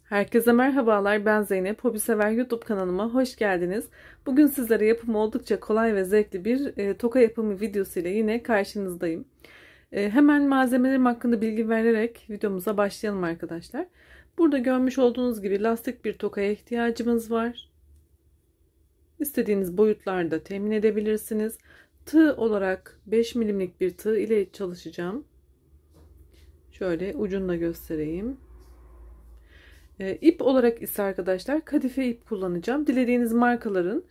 Herkese merhabalar, ben Zeynep. Hobisever YouTube kanalıma hoş geldiniz. Bugün sizlere yapımı oldukça kolay ve zevkli bir toka yapımı videosu ile yine karşınızdayım. Hemen malzemelerim hakkında bilgi vererek videomuza başlayalım arkadaşlar. Burada görmüş olduğunuz gibi lastik bir tokaya ihtiyacımız var. İstediğiniz boyutlarda temin edebilirsiniz. Tığ olarak 5 milimlik bir tığ ile çalışacağım. Şöyle ucunu da göstereyim. İp olarak ise arkadaşlar kadife ip kullanacağım. Dilediğiniz markaların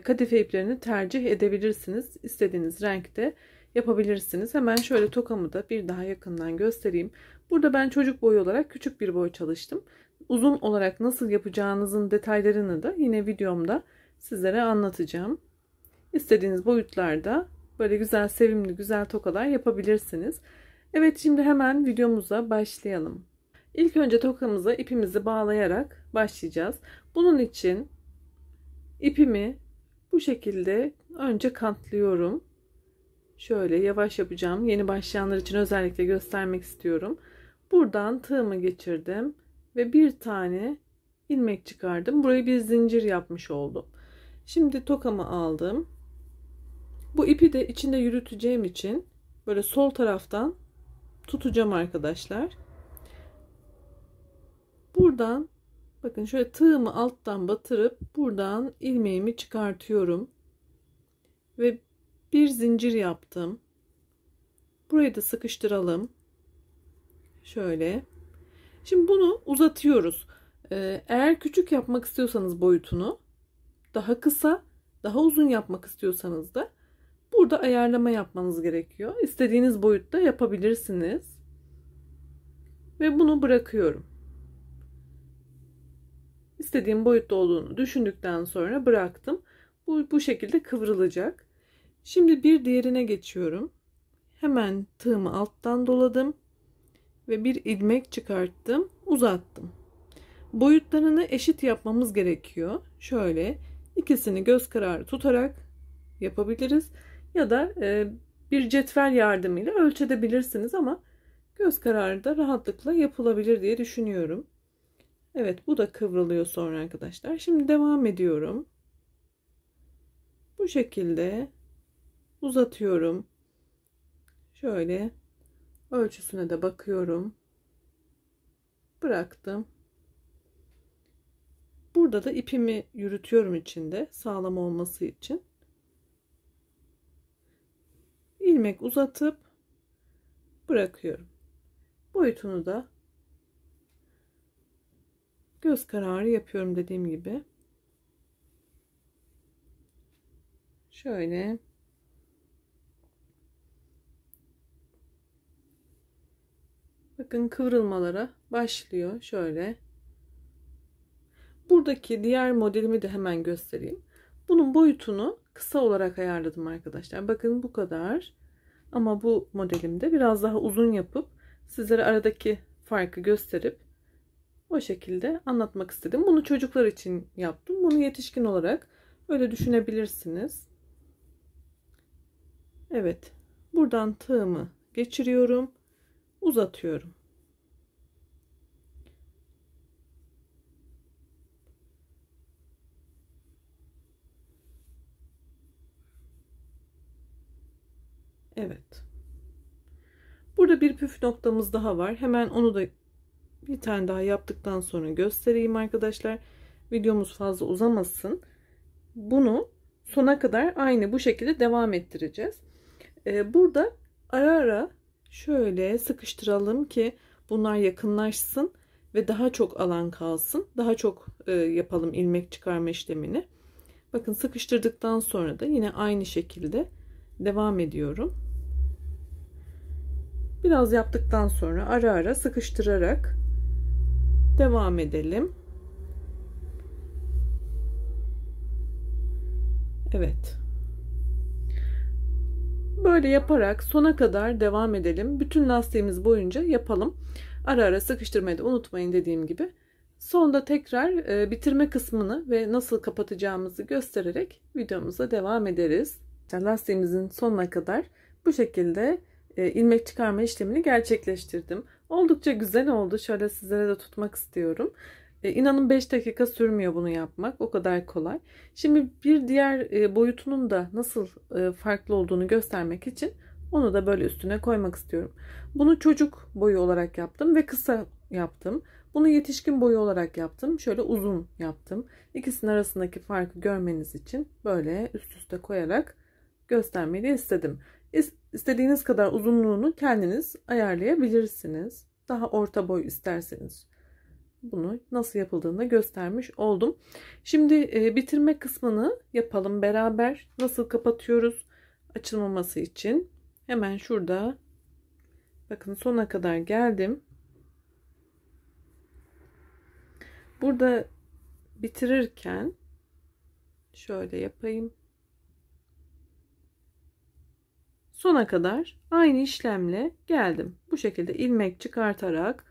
kadife iplerini tercih edebilirsiniz. İstediğiniz renkte yapabilirsiniz. Hemen şöyle tokamı da bir daha yakından göstereyim. Burada ben çocuk boyu olarak küçük bir boy çalıştım. Uzun olarak nasıl yapacağınızın detaylarını da yine videomda sizlere anlatacağım. İstediğiniz boyutlarda böyle güzel, sevimli, güzel tokalar yapabilirsiniz. Evet, şimdi hemen videomuza başlayalım. İlk önce tokamıza ipimizi bağlayarak başlayacağız. Bunun için ipimi bu şekilde önce katlıyorum. Şöyle yavaş yapacağım. Yeni başlayanlar için özellikle göstermek istiyorum. Buradan tığımı geçirdim ve bir tane ilmek çıkardım. Burayı bir zincir yapmış oldum. Şimdi tokamı aldım. Bu ipi de içinde yürüteceğim için böyle sol taraftan tutacağım arkadaşlar. Buradan bakın şöyle tığımı alttan batırıp buradan ilmeğimi çıkartıyorum ve bir zincir yaptım. Burayı da sıkıştıralım. Şöyle. Şimdi bunu uzatıyoruz. Eğer küçük yapmak istiyorsanız boyutunu, daha kısa, daha uzun yapmak istiyorsanız da burada ayarlama yapmanız gerekiyor. İstediğiniz boyutta yapabilirsiniz. Ve bunu bırakıyorum. İstediğim boyutta olduğunu düşündükten sonra bıraktım. Bu şekilde kıvrılacak. Şimdi bir diğerine geçiyorum. Hemen tığımı alttan doladım ve bir ilmek çıkarttım, uzattım. Boyutlarını eşit yapmamız gerekiyor. Şöyle ikisini göz kararı tutarak yapabiliriz ya da bir cetvel yardımıyla ölçebilirsiniz ama göz kararı da rahatlıkla yapılabilir diye düşünüyorum. Evet, bu da kıvrılıyor sonra arkadaşlar. Şimdi devam ediyorum. Bu şekilde uzatıyorum. Şöyle ölçüsüne de bakıyorum. Bıraktım. Burada da ipimi yürütüyorum içinde sağlam olması için. İlmek uzatıp bırakıyorum. Boyutunu da göz kararı yapıyorum dediğim gibi. Şöyle. Bakın kıvrılmalara başlıyor. Şöyle. Buradaki diğer modelimi de hemen göstereyim. Bunun boyutunu kısa olarak ayarladım arkadaşlar. Bakın bu kadar. Ama bu modelimde biraz daha uzun yapıp sizlere aradaki farkı gösterip o şekilde anlatmak istedim. Bunu çocuklar için yaptım. Bunu yetişkin olarak öyle düşünebilirsiniz. Evet. Buradan tığımı geçiriyorum. Uzatıyorum. Evet. Burada bir püf noktamız daha var. Hemen onu da bir tane daha yaptıktan sonra göstereyim arkadaşlar. Videomuz fazla uzamasın. Bunu sona kadar aynı bu şekilde devam ettireceğiz. Burada ara ara şöyle sıkıştıralım ki bunlar yakınlaşsın ve daha çok alan kalsın. Daha çok yapalım ilmek çıkarma işlemini. Bakın sıkıştırdıktan sonra da yine aynı şekilde devam ediyorum. Biraz yaptıktan sonra ara ara sıkıştırarak devam edelim. Evet. Böyle yaparak sona kadar devam edelim. Bütün lastiğimiz boyunca yapalım. Ara ara sıkıştırmayı da unutmayın dediğim gibi. Sonda tekrar bitirme kısmını ve nasıl kapatacağımızı göstererek videomuza devam ederiz. Lastiğimizin sonuna kadar bu şekilde ilmek çıkarma işlemini gerçekleştirdim. Oldukça güzel oldu. Şöyle sizlere de tutmak istiyorum. İnanın 5 dakika sürmüyor bunu yapmak. O kadar kolay. Şimdi bir diğer boyutunun da nasıl farklı olduğunu göstermek için onu da böyle üstüne koymak istiyorum. Bunu çocuk boyu olarak yaptım ve kısa yaptım. Bunu yetişkin boyu olarak yaptım. Şöyle uzun yaptım. İkisinin arasındaki farkı görmeniz için böyle üst üste koyarak göstermeyi de istedim. İstediğiniz kadar uzunluğunu kendiniz ayarlayabilirsiniz. Daha orta boy isterseniz bunu nasıl yapıldığını göstermiş oldum. Şimdi bitirme kısmını yapalım beraber. Nasıl kapatıyoruz açılmaması için. Hemen şurada bakın sona kadar geldim. Burada bitirirken şöyle yapayım. Sona kadar aynı işlemle geldim. Bu şekilde ilmek çıkartarak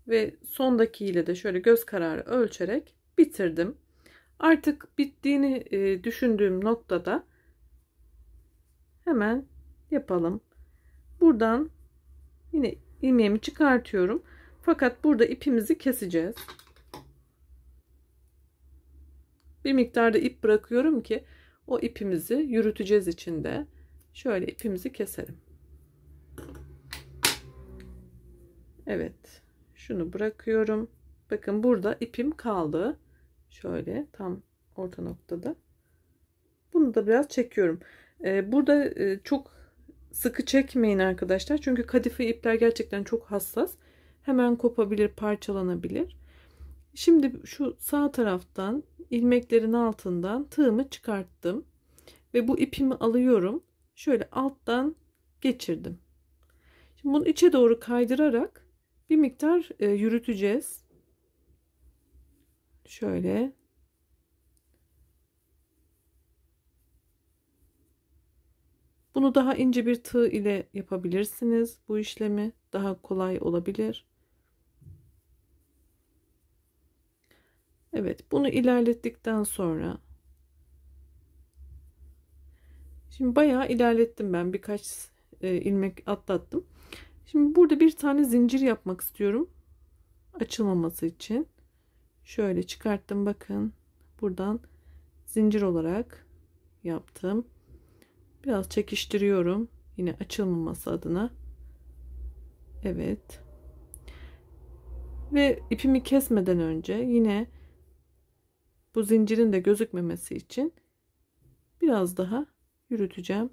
ve sondakiyle de şöyle göz kararı ölçerek bitirdim. Artık bittiğini düşündüğüm noktada hemen yapalım. Buradan yine ilmeğimi çıkartıyorum. Fakat burada ipimizi keseceğiz. Bir miktarda ip bırakıyorum ki o ipimizi yürüteceğiz içinde. Şöyle ipimizi keselim. Evet. Şunu bırakıyorum. Bakın burada ipim kaldı. Şöyle tam orta noktada. Bunu da biraz çekiyorum. Burada çok sıkı çekmeyin arkadaşlar. Çünkü kadife ipler gerçekten çok hassas. Hemen kopabilir, parçalanabilir. Şimdi şu sağ taraftan ilmeklerin altından tığımı çıkarttım. Ve bu ipimi alıyorum. Şöyle alttan geçirdim. Şimdi bunu içe doğru kaydırarak bir miktar yürüteceğiz. Şöyle. Bunu daha ince bir tığ ile yapabilirsiniz. Bu işlemi daha kolay olabilir. Evet, bunu ilerlettikten sonra şimdi bayağı ilerlettim ben. Birkaç ilmek atlattım. Şimdi burada bir tane zincir yapmak istiyorum. Açılmaması için. Şöyle çıkarttım bakın. Buradan zincir olarak yaptım. Biraz çekiştiriyorum. Yine açılmaması adına. Evet. Ve ipimi kesmeden önce yine bu zincirin de gözükmemesi için biraz daha yürüteceğim.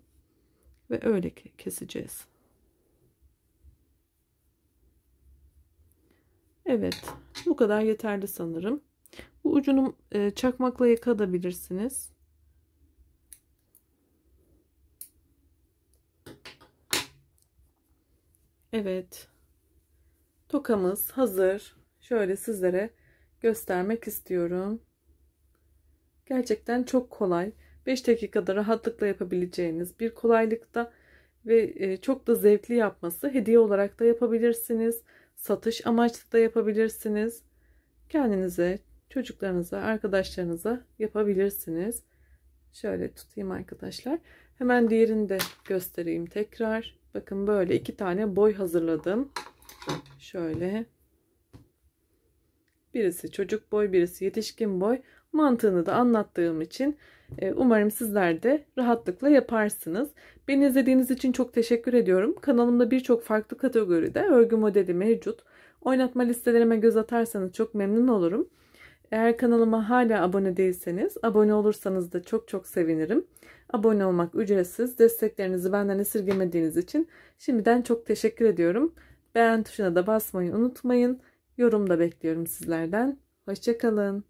Ve öyle keseceğiz. Evet. Bu kadar yeterli sanırım. Bu ucunu çakmakla yakabilirsiniz. Evet. Tokamız hazır. Şöyle sizlere göstermek istiyorum. Gerçekten çok kolay. 5 dakikada rahatlıkla yapabileceğiniz bir kolaylıkta ve çok da zevkli yapması. Hediye olarak da yapabilirsiniz. Satış amaçlı da yapabilirsiniz. Kendinize, çocuklarınıza, arkadaşlarınıza yapabilirsiniz. Şöyle tutayım arkadaşlar. Hemen diğerini de göstereyim tekrar. Bakın böyle 2 tane boy hazırladım. Şöyle. Birisi çocuk boy, birisi yetişkin boy. Mantığını da anlattığım için umarım sizler de rahatlıkla yaparsınız. Beni izlediğiniz için çok teşekkür ediyorum. Kanalımda birçok farklı kategoride örgü modeli mevcut. Oynatma listelerime göz atarsanız çok memnun olurum. Eğer kanalıma hala abone değilseniz abone olursanız da çok çok sevinirim. Abone olmak ücretsiz. Desteklerinizi benden esirgemediğiniz için şimdiden çok teşekkür ediyorum. Beğen tuşuna da basmayı unutmayın. Yorum da bekliyorum sizlerden. Hoşça kalın.